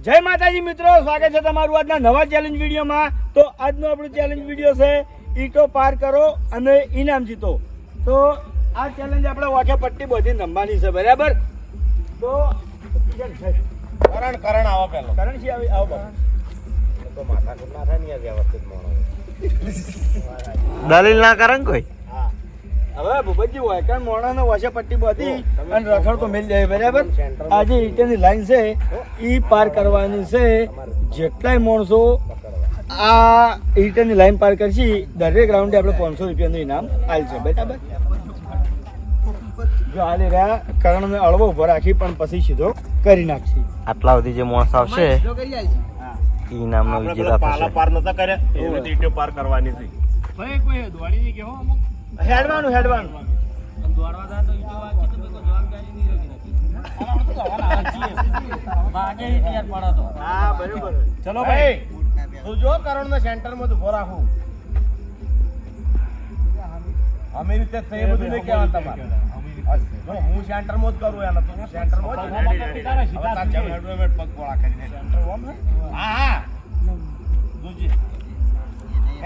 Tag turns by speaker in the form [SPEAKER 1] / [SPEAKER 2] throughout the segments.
[SPEAKER 1] જય માતાજી મિત્રો, સ્વાગત છે તમારું આજના નવા ચેલેન્જ વિડીયોમાં. તો આજનો આપણો ચેલેન્જ વિડીયો છે ઈંટો પાર કરો અને ઇનામ જીતો. તો આ ચેલેન્જ આપણે વાંખે પટ્ટી બધી રમવાની છે, બરાબર? તો
[SPEAKER 2] કરણ આવો પેલો
[SPEAKER 1] કરણ છે, આવો બાબા.
[SPEAKER 2] તો માથા ના થાય ને વ્યવસ્થિત મોણો
[SPEAKER 3] દલીલ ના કરે કોઈ.
[SPEAKER 1] હા, હવે ભૂપતજી હોય કારણ મોણાનો વાંખે પટ્ટી બધી અને રખડ તો મિલ જાય, બરાબર? આજે ઈંટોની લાઈન છે ઈ પાર કરવાની છે. જેટલાય માણસો આ ઈંટોની લાઈન પાર કરશી દરેક રાઉન્ડે આપણે 500 રૂપિયાનું ઇનામ આલશે, બરાબર? જો હાલી રહ્યા કરણને અળવો ઉભો રાખી પણ પછી સીધો કરી નાખશી.
[SPEAKER 3] આટલા સુધી જે માણસ આવશે ઇનામનો વિજેતા
[SPEAKER 2] પાલા
[SPEAKER 3] થશે.
[SPEAKER 2] પાર નતા કર્યા એવી રીતે ઈંટો પાર કરવાની છે.
[SPEAKER 1] હેડવાનું હા, બરાબર.
[SPEAKER 2] ચલો ભાઈ તું જો કરણ ને સેન્ટર માં ઉભો રાખું અમે રીતે થઈ એ બધું નહીં કહેવાનું તમારે. જો હું સેન્ટર માં જ કરું એને તું સેન્ટર માં જ પગ ગોળા કરીને હા હા જોજી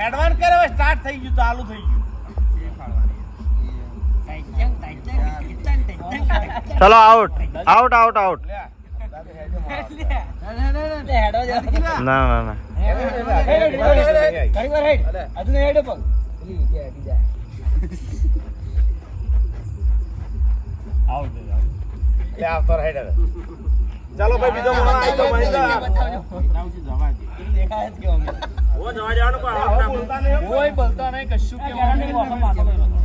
[SPEAKER 2] એડવાન્સ કરે હવે સ્ટાર્ટ થઈ ગયું, ચાલુ થઈ ગયું.
[SPEAKER 3] ચલો આઉટ આઉટ આઉટ આઉટ. ના ના ના
[SPEAKER 2] આવતો રહે હવે. ચાલો ભાઈ બીજો મોણો આવી તો મળી જા. ઓ જવા જવાનું કોઈ આવાજ ના બોલતા નહીં.
[SPEAKER 4] કોઈ બોલતા નહીં, કશું કહેવાનું નહીં.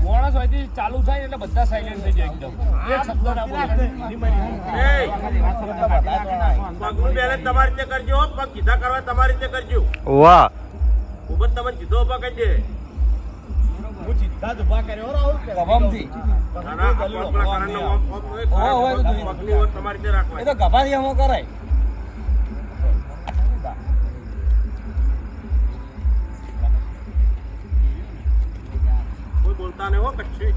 [SPEAKER 4] માણસ હોયથી ચાલુ થાય એટલે બધા સાયલેન્ટ થઈ જાય એકદમ. એક શબ્દ ના બોલે.
[SPEAKER 2] પગનું બેલેન્સ તમારી રીતે કરજો, પગ સીધા કરવા તમારી રીતે કરજો.
[SPEAKER 3] વાહ.
[SPEAKER 2] ઉપર તમે સીધો ઉભા કરી દે. હું સીધા જ ઉભા કર્યો રાહુલ.
[SPEAKER 1] ગભામથી.
[SPEAKER 2] ના ના પગ પેલા કરણનો પગ પગની ઓર તમારી રીતે રાખવા.
[SPEAKER 1] એ તો ગભાથી અમો કરાય.
[SPEAKER 2] કોઈ બોલતા નહીં હો કચ્છી.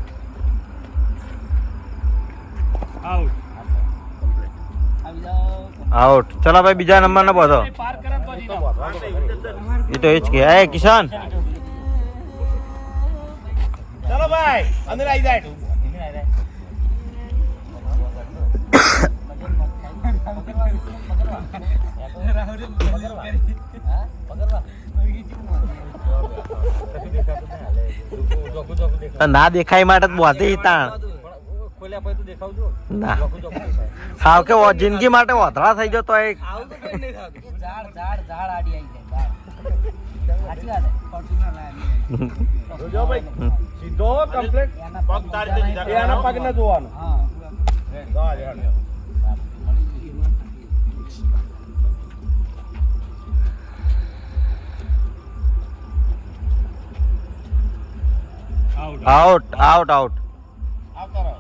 [SPEAKER 3] આઉટ. ચલો ભાઈ બીજા નંબર નો બધો
[SPEAKER 4] પાર કરે તો જ ઇનામ.
[SPEAKER 3] એ તો એ જ કે એ કિશન.
[SPEAKER 2] ચલો ભાઈ અંદર આવી જાય.
[SPEAKER 3] ના દેખાય માટે બોધી તાણ ના સાવ કે જિંદગી માટે વધરા થઈ ગયો તો એક
[SPEAKER 2] જોજો ભાઈ સીધો કમ્પ્લીટ પગ તારી રીતે સીધા એના પગ ને જોવાનું.
[SPEAKER 3] Out out out.
[SPEAKER 2] આવતો રહો.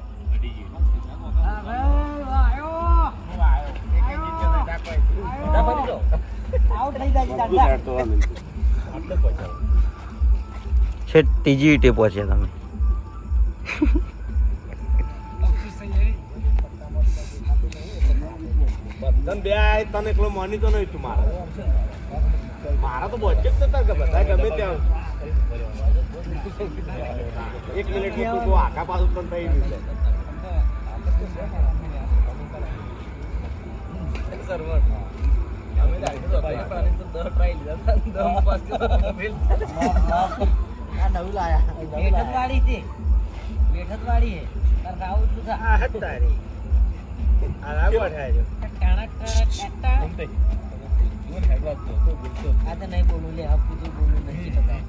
[SPEAKER 3] છે ત્રીજી ઈટે પહોંચ્યા તમે.
[SPEAKER 2] બંધન બે આય તને એકલો માની તો નહીં તું મારા તો બચે જ નતા કે બધા ગમે ત્યાં 1 મિનિટ નું તું આખા પાછું પણ થઈ ગયું છે.
[SPEAKER 5] नहीं बोलू ले आप कुछ बोलू नहीं पता है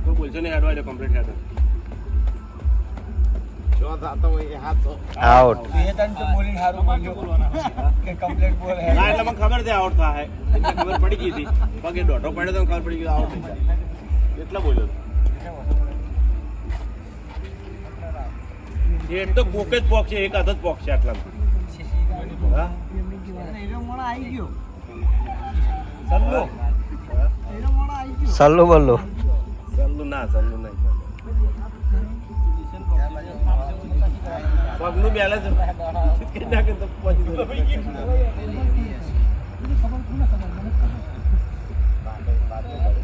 [SPEAKER 2] કોઈ બોલશે નહીં હેડવાય કમ્પ્લીટ હેડ જો થાતો હોય એ હાથ તો
[SPEAKER 3] આઉટ.
[SPEAKER 1] બે ત્રણ તો બોલીને સારું બોલ્યો કે કમ્પ્લીટ બોલ હે.
[SPEAKER 2] ના એટલે મને ખબર છે આઉટ થાય એટલે ખબર પડી ગઈ હતી પગે દોઢો પડ્યો તો ખબર પડી ગઈ આઉટ થઈ જાય એટલા બોલ્યો એ તો કોક જ પોક છે, એક હાથ જ પોક છે આટલા. હા
[SPEAKER 5] आई गयो
[SPEAKER 2] સલ્લુ
[SPEAKER 3] સલ્લુ બલ્લુ
[SPEAKER 2] સલ્લુ ના સલ્લુ નહીં પગનું બેલેન્સ કરી નાખે તો પહોંચી જાય.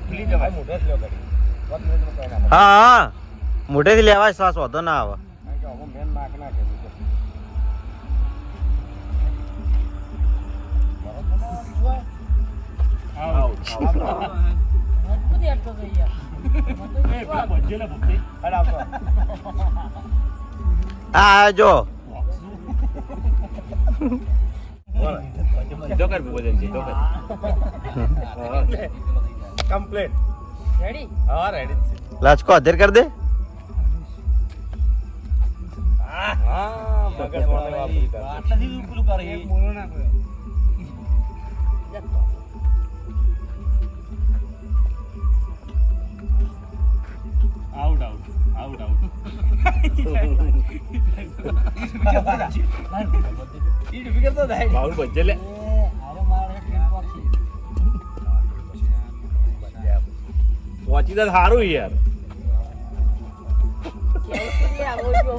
[SPEAKER 2] ખુલી જવાય મોઢે જ લ્યો ઘડી. પગ મોઢું કઈ ના
[SPEAKER 3] હા હા મોઢેથી લેવાય શ્વાસ વધો ના આવે.
[SPEAKER 2] કારણ કે હવે મેન નાક નાખે છે.
[SPEAKER 5] મજબૂતી અટકો તો યાર.
[SPEAKER 2] અરે આવતો.
[SPEAKER 3] આ જો
[SPEAKER 2] બોલ. સીધો કર ભોજન સીધો કર. કમ્પ્લીટ.
[SPEAKER 5] રેડી?
[SPEAKER 2] હા રેડી જ છે.
[SPEAKER 3] લચકો અધેર કરી દે.
[SPEAKER 2] હા મગજ વાળો વાપરી કર.
[SPEAKER 5] આટલાથી પેલું કરે એ બોલો ના કોઈ.
[SPEAKER 4] આઉટ આઉટ આઉટ આઉટ
[SPEAKER 2] બાઉલ બજે લે.
[SPEAKER 5] અરે મારે ટ્રેન પહોંચી.
[SPEAKER 2] પહોંચી તો સારું યાર.
[SPEAKER 5] કેવી આવો જો.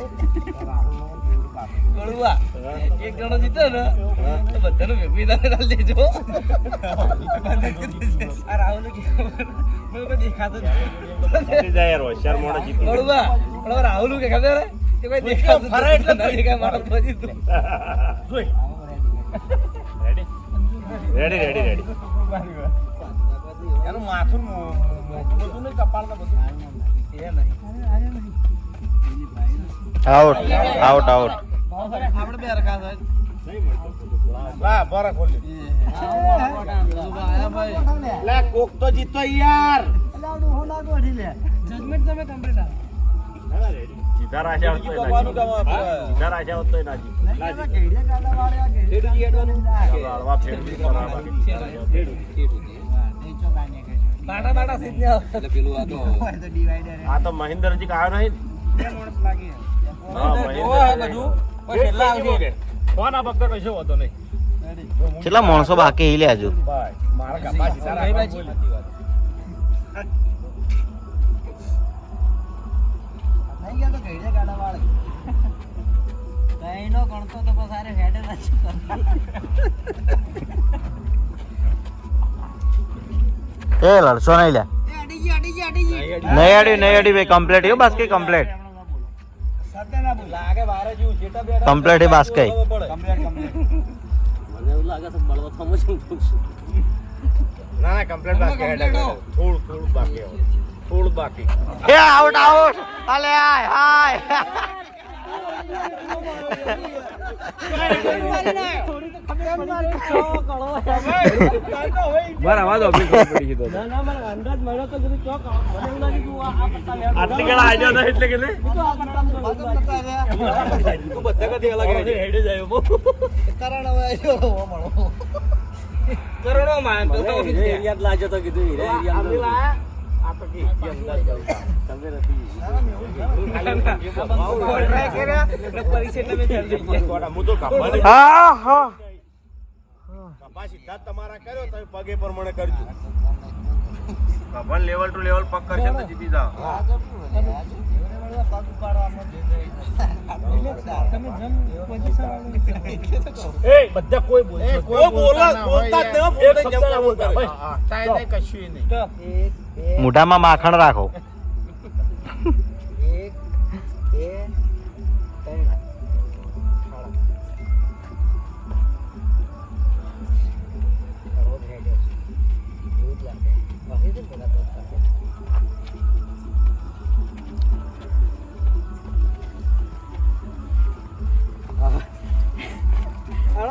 [SPEAKER 1] ગળુઆ એક જણો જીતે ને તો બધાનું ભેગું દાળ દેજો. આ રાહુલ કે દેખાતો
[SPEAKER 2] પહોંચી જાય યાર હોશિયાર મોણો જીતી જાય.
[SPEAKER 1] ગળુઆ પણ રાહુલ કે ખબર હે કે કોઈ દેખાતું ફરે એટલે ના દેખાય માણસ પછી તું
[SPEAKER 2] જોઈ. Ready ready ready ready. એનું માથું બધું નહીં કપાળ ને બધું
[SPEAKER 1] એ નહીં
[SPEAKER 3] આઉટ આઉટ આઉટ.
[SPEAKER 1] આપણે બે રખા છે
[SPEAKER 2] વાહ બરા ખોલી. લે કોક તો જીતો યાર.
[SPEAKER 5] જજમેન્ટ તમે કમ્પ્લીટ આવો.
[SPEAKER 2] સીધા રાજા આવતો હોય ના જીત. સીધા રાજા આવતો હોય ના જીત. હળવા ફેરવી કરાવવા.
[SPEAKER 1] બાટા બાટા સીધ
[SPEAKER 2] આ તો મહેન્દ્રજી કાયો નહીં. હા મહેન્દ્ર
[SPEAKER 1] છેલ્લા આવશે
[SPEAKER 4] ફોન આ ફક્ત કશો હોતો નહીં.
[SPEAKER 3] કેટલા માણસો બાકી હી લે હજુ.
[SPEAKER 2] ભાઈ મારા કપા સીધા રાખવા બોલી.
[SPEAKER 5] કઈનો ગણતો તો પછી આરે હેડે નથી
[SPEAKER 3] એ લડશો નહીં લે. નહીં અડી ભાઈ કમ્પ્લીટ હો બાસ્કી કમ્પ્લીટ
[SPEAKER 1] લાગે બારે જેવું જેટા બેટા
[SPEAKER 3] કમ્પ્લીટ હે બાસ્કી.
[SPEAKER 1] કમ્પ્લીટ
[SPEAKER 5] મને એવું લાગે છે બળવો થમો છું.
[SPEAKER 2] ના ના કમ્પ્લીટ બાકી હેડ થોડું બાકી હવે. થોડું બાકી.
[SPEAKER 3] એ આઉટ આઉટ. અલે હાય હાય.
[SPEAKER 4] બરાબર તો અભી ખબર પડી ગઈ તો.
[SPEAKER 5] ના મને અંદાજ મળ્યો તો કીધું ચોક મને એવું લાગ્યું કે આ પત્તા લેવા.
[SPEAKER 2] આટલી ગળા આજો ન એટલે કે
[SPEAKER 5] આ પત્તા
[SPEAKER 1] તું બધા કદી અલગ હેડે જાય બો
[SPEAKER 5] કરણ હવે આવ્યો મળો.
[SPEAKER 1] કરણો માં તો
[SPEAKER 5] યાદ લાગ્યો તો કીધું હીરે
[SPEAKER 2] આમી લાયા આ તો કે અંદર જાવ તમે નથી
[SPEAKER 1] ટ્રાય કર્યા ને પરીક્ષા તમે જલ્દી
[SPEAKER 2] થોડા મુદો કાપવા
[SPEAKER 3] હા હા.
[SPEAKER 2] કપા સીધા તમારા કર્યો તમે પગે પ્રમાણે કરજો. કપા લેવલ ટુ લેવલ પગ કરશે તો જીતી જાવ.
[SPEAKER 5] પગ ઉપાડવામાં તમે જમ પોઝિશન
[SPEAKER 2] એ બધા કોઈ બોલે કોઈ બોલતા જ ન ફોટો જમતા બોલતા ભાઈ તાય નહીં કશું નહીં.
[SPEAKER 3] મોઢામાં માખણ રાખો.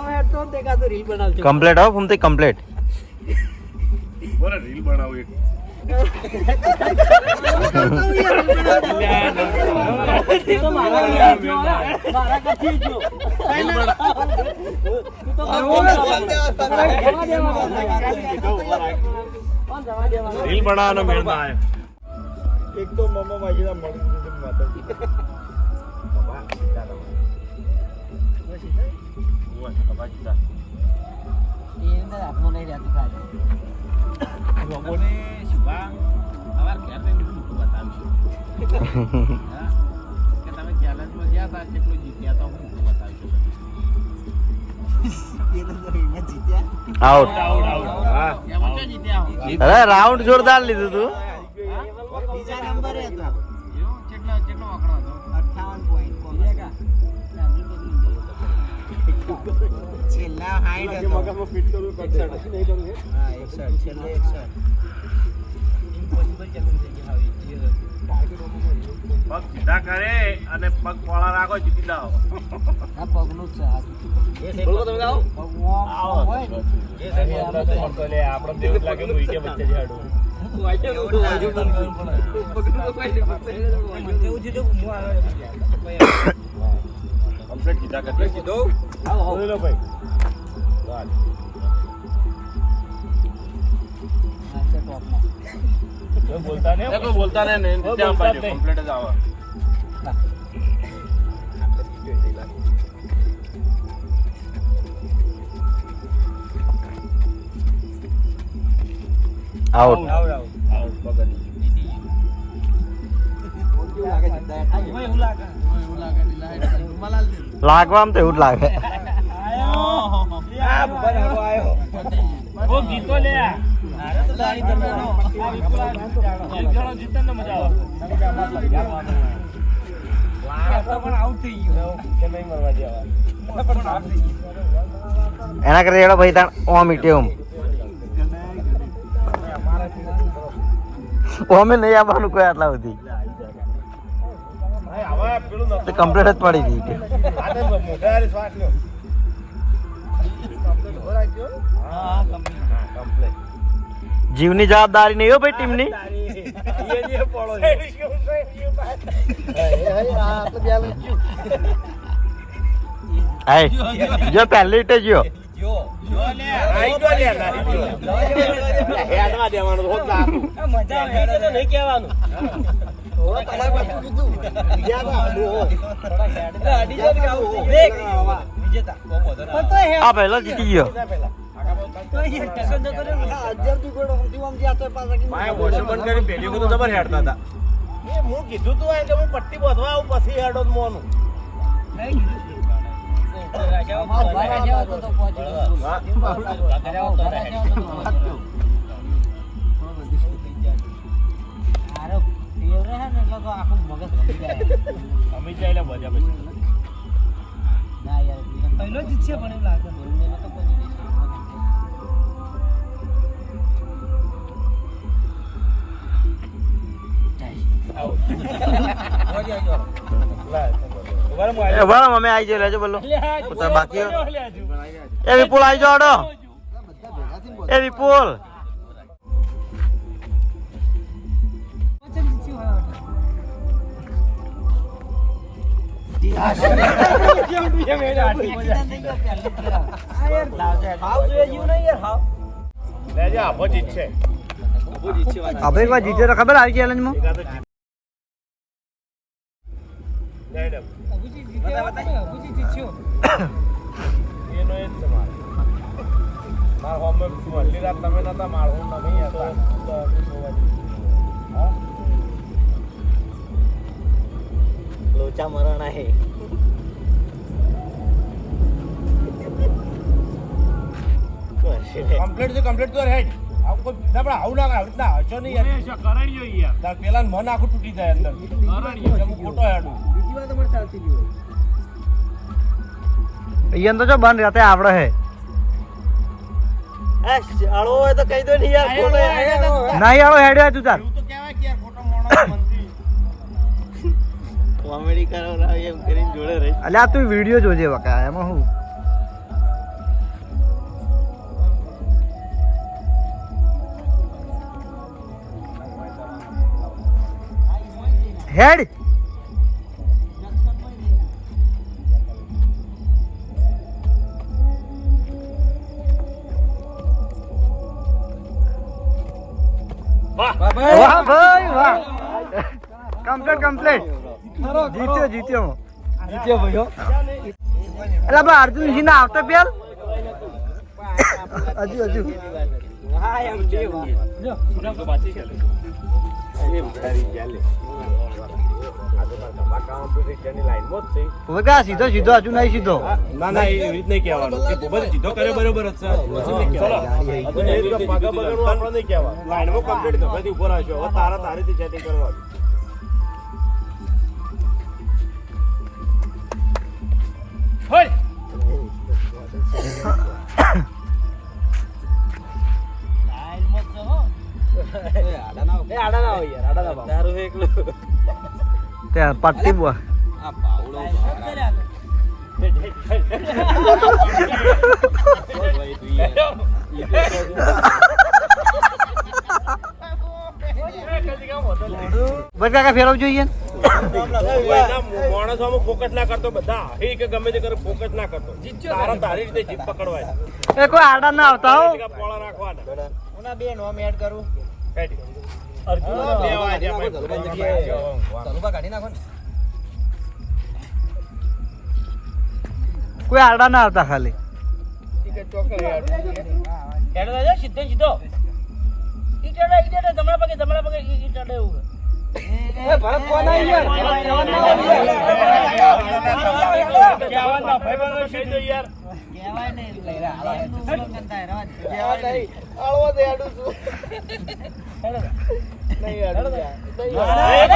[SPEAKER 5] 1 2 3
[SPEAKER 3] કમ્પ્લીટ હો ફૂમતી કમ્પ્લીટ.
[SPEAKER 2] બોલે રીલ બનાવો એક. રીલ બનાવવાનો મેળ ના આવ્યો.
[SPEAKER 1] એક તો મમ્મા માગીના મળી દીધું માતાજી
[SPEAKER 5] હાથમાં નહીં રહેતું કાલે.
[SPEAKER 2] લોકોને શિવા અમાર ઘેર જઈને બધું બતાવશું. હા? કે તમે ક્યાં ચેલેન્જમાં ગયા હતા કેટલું જીત્યા તો હું બતાવીશું
[SPEAKER 3] આઉટ
[SPEAKER 2] હા એમાં તો જીત્યા હો
[SPEAKER 3] અરે રાઉન્ડ જોરદાર લીધું તું
[SPEAKER 5] બીજા નંબરે હતો
[SPEAKER 2] એવું કેટલો કેટલો આંકડો હતો
[SPEAKER 5] 58 છેલ્લા 60 હતો હા 61 છેલ્લે 61
[SPEAKER 2] પગ સીધા કરે અને પગ પોળા રાખો જીતી જાઓ
[SPEAKER 5] આ પગનું જ છે
[SPEAKER 4] બોલો તમે આવો
[SPEAKER 5] પગ હોય ને
[SPEAKER 4] તો લે આપણો દેવ લાગે હું ઈકે વચ્ચે જ હાડું
[SPEAKER 2] કમ્પ્લીટ સીધા કરી કીધો આવો લો ભાઈ વાહ
[SPEAKER 5] આ છે ટોપમાં
[SPEAKER 4] કોઈ બોલતા નહીં
[SPEAKER 2] કોઈ બોલતા નહીં ને ત્યાં પાડે કમ્પ્લીટ જ આવે
[SPEAKER 3] આઉટ
[SPEAKER 2] આઉટ પકડી
[SPEAKER 3] લાગવા તો એવું જ લાગે
[SPEAKER 1] આ બરાબર આવ્યો
[SPEAKER 4] ઓ ગીતો લે એક જણો જીતે ને મજા આવે
[SPEAKER 5] પણ આઉટ થઈ ગયો
[SPEAKER 4] કે નહીં મરવા દેવા
[SPEAKER 3] એના કરતા એડો ભાઈ તાણ ઓમ ઇટેમ ઓમે નહીં આવવાનું કોઈ આટલા સુધી
[SPEAKER 2] હવે પેલું
[SPEAKER 3] તો કમ્પ્લીટ જ પડી ગઈ ઈટે.
[SPEAKER 2] આને મોઢા શ્વાસ લ્યો હા કમ્પ્લીટ
[SPEAKER 3] જીવની જવાબદારી નહીં હો ભાઈ ટીમની જો પહેલી ઈટે જો આ પહેલો જીતી ગયો
[SPEAKER 2] હું કીધું તું કે હું પટ્ટી બાંધવા આવું પછી હેડો મોનું
[SPEAKER 4] અમે ચાલ્યા મજા પછી
[SPEAKER 5] પહેલો જ છે પણ એવું લાગે
[SPEAKER 3] બરાબર અમે આવી જાય લેજો બોલો પોતા બાકી એ વિપુલ આવી જાઓ અડો એ વિપુલ
[SPEAKER 2] લેજે આપો જીત છે
[SPEAKER 3] આપણે કોઈ જીતે તો ખબર આવી ચેલેન્જમાં
[SPEAKER 2] એનો એ જ છે મારા હોમે વલ્લી રાત તમે નતા મારું નહીં હતા
[SPEAKER 3] લોચા મરણ आहे
[SPEAKER 2] કમ્પ્લીટ કર હેડ આવું કોઈ આપણે આવું ના આવે ના હશો નહીં યાર
[SPEAKER 4] કરણ્યો યાર
[SPEAKER 2] તાર પેલા મન આખું તૂટી જાય અંદર
[SPEAKER 4] કરણ્યો
[SPEAKER 2] હું ખોટો હેડું
[SPEAKER 5] બીજી વાર તમારે ચાલતી જ હોય
[SPEAKER 3] અહીંયા તો જો બંધ રહેતે આવડે હે આળો હોય તો કહી દો ને યાર
[SPEAKER 2] ખોટો
[SPEAKER 3] નહીં આળો હેડ્યો તું તાર
[SPEAKER 2] એવું તો કહેવાય કે યાર ખોટો મોણો મનથી
[SPEAKER 3] કોમેડી કરો એમ કરીને જોડે રહી અલ્યા તું વિડિયો જોજે વકા એમાં હું હેડ વાહ ભાઈ વાહ કમ્પ્લીટ જીત્યો
[SPEAKER 1] ભાઈઓ
[SPEAKER 3] એટલે આપણે અર્જુન સિંહ ના આવતો પેલ હજુ
[SPEAKER 2] રિક્ષાની લાઈનમાં જ છે.
[SPEAKER 3] ભૂપતકા સીધો સીધો હજુ નહીં સીધો
[SPEAKER 2] ના ના એ રીત નહીં કહેવાનું કે ભૂપત સીધો કર્યો બરોબર જ છે. ચલો એ રીતે પગા બગાડવું આપણે નહીં કહેવાનું. લાઈનમાં કમ્પ્લીટ ગમેથી ઉભો રહેશો. હવે તારીથી સેટિંગ કરવાનું.
[SPEAKER 4] હોય
[SPEAKER 3] ત્યાં પટ્ટી બુઆ ભૂપતકા ફેરવવું જોઈએ
[SPEAKER 2] માણસો ફોકસ ના કરતો બધા એ કે ગમે તે કરે ફોકસ ના કરતો. તારી રીતે જીપ પકડવાય.
[SPEAKER 3] એ કોઈ આડા ના આવતા હો
[SPEAKER 2] પોળા રાખવાના.
[SPEAKER 5] ઓના બે નોમ એડ કરું
[SPEAKER 2] અર્જુન બે વાગ્યા
[SPEAKER 5] તલુબા કાઢી નાખો ને
[SPEAKER 3] કોઈ આડા ના આવતા ખાલી
[SPEAKER 5] એડો દાદા સીધો સીધો ઈ ચડે તમારા પગે ઈ ચડે એવું એ ભરત કોણ આવી યાર
[SPEAKER 2] કહેવાના ભાઈબંધો છે તો યાર.
[SPEAKER 5] કહેવાય નહીં નું સ્લોગન થાય રવા દે
[SPEAKER 1] કહેવાય નહીં. આળવો દે આડું છું. નહીં આડું જા.
[SPEAKER 3] એ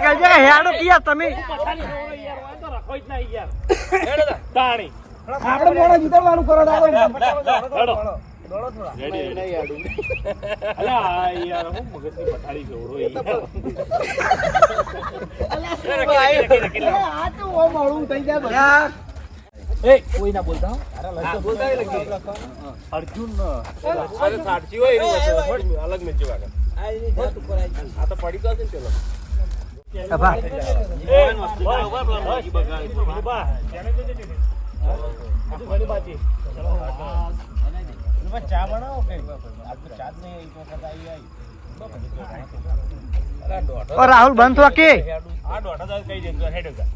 [SPEAKER 3] કઈ જગ્યા હેડો યાર તમે
[SPEAKER 2] તાણી
[SPEAKER 1] આપણે મોડા જીતવાનું કરો દાદો.
[SPEAKER 2] નહીં
[SPEAKER 1] નહીં આડું.
[SPEAKER 2] અલા યાર હું મગજની પથારી જોડો
[SPEAKER 1] આ તો ઓ મોડું થઈ જાય બધા.
[SPEAKER 2] અર્જુન અરે સાચી હોય એની વસ્તુ અલગ મેચી વાગે. આ તો પડી ગયો છે ને પેલો.
[SPEAKER 3] અભા
[SPEAKER 5] ચા બનાવો કે આજ તો ચા જ નહીં તો કદાઈ
[SPEAKER 3] ઓ રાહુલ બંધ થવા કે
[SPEAKER 2] આ દોઢા કઈ દેજો હેડ જા.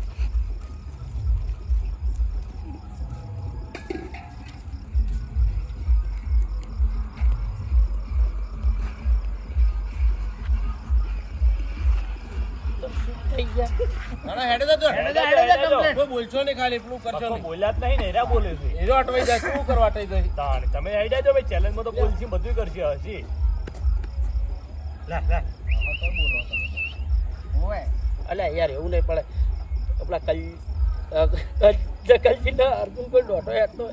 [SPEAKER 2] બોલશો ને ખાલી એટલું કરશો ને.
[SPEAKER 4] બોલ્યા જ નહીં ને એરા બોલે છે
[SPEAKER 2] એરો અટવાઈ જાય શું કરવા અટવાઈ જાય.
[SPEAKER 4] તાણ તમે આવી જાજો ભાઈ ચેલેન્જમાં તો બોલશી બધું કરશે હજી
[SPEAKER 5] અલ્યા યાર એવું નહીં પડે આપણા કલજી ના અર્જુન કોઈ દોઢો હેડતો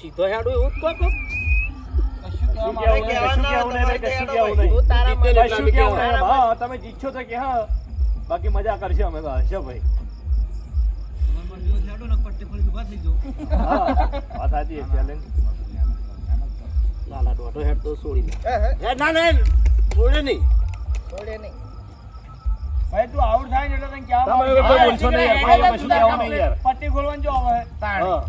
[SPEAKER 5] સીધો હેડું એવું જ કહો
[SPEAKER 4] તમે જીતશો તો કે હા બાકી મજા કરશે અમે તો હશે ભાઈ હા વાત સાચી છે ચેલેન્જ
[SPEAKER 5] લાલા દોઢો હેડ તો છોડી દે
[SPEAKER 2] ના ના છોડે નહીં.
[SPEAKER 5] છોડે નહીં
[SPEAKER 1] ભાઈ તું આઉટ થાય ને એટલે તને ક્યાં
[SPEAKER 4] તમે હવે કોઈ બોલશો નહીં યાર ભાઈ કશું કહેવું નહીં યાર
[SPEAKER 1] પટ્ટી ખોલવાનું જો હવે.
[SPEAKER 4] હા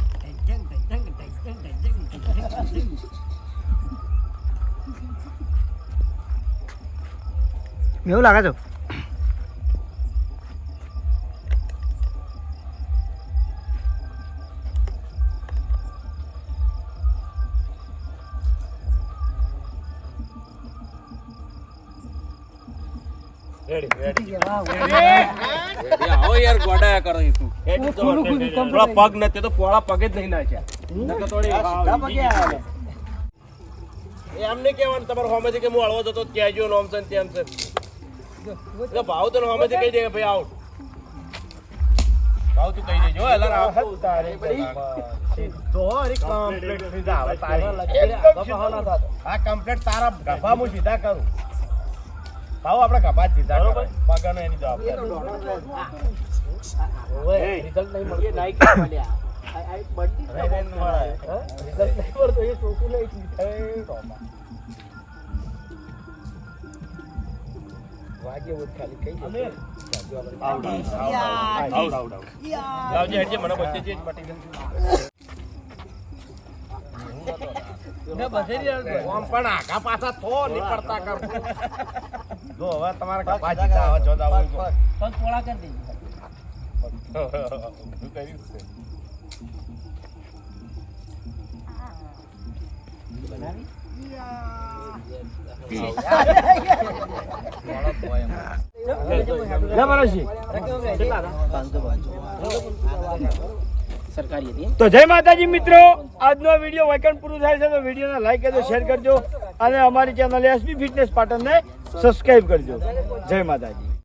[SPEAKER 3] એવું લાગે છો
[SPEAKER 2] આવો યાર ગોડાયા કરો તું. થોડા પગ નથી તો પોળા પગે જ નહીં નાખ્યા. નકર થોડી એમ નહીં કહેવાનું તમારે હોમેથી કે હું હળવો જતો કહેજો નોમ છે ને તેમ છે. એટલે ભાવ તો હોમેથી કહી દે કે ભાઈ આઉટ. ભાવ તું કહી દેજો એલા આઉટ. આ કમ્પ્લીટ તારા ગભા હું સીધા કરું. ભાવ આપણે ગભા જ સીધા કરો. પગાનો એની જવાબ
[SPEAKER 5] રિઝલ્ટ નહીં મળે નાઈ કે મળ્યા આ બડી રિઝલ્ટ નહીં મળતો એ ચોખ્ખું નહીં વાગે વોટ ખાલી કઈ દે
[SPEAKER 2] લાવજે હેડજે મને બચે છે મટી ગયું. આમ પણ આખા પાછા થો નીકળતા કર. જો હવે તમારે કપા જીતા હવે જો દાવ
[SPEAKER 5] પગ પોળા કરી દેજો
[SPEAKER 2] શું કર્યું છે
[SPEAKER 1] જબરજસ્ત.
[SPEAKER 5] સરકારી હતી
[SPEAKER 1] તો જય માતાજી મિત્રો, આજનો વિડીયો વાયકન પૂરું થાય છે તો વિડીયોને લાઈક કરજો, શેર કરજો અને અમારી ચેનલ એસબી ફિટનેસ પાટણને સબસ્ક્રાઇબ કરજો. જય માતાજી.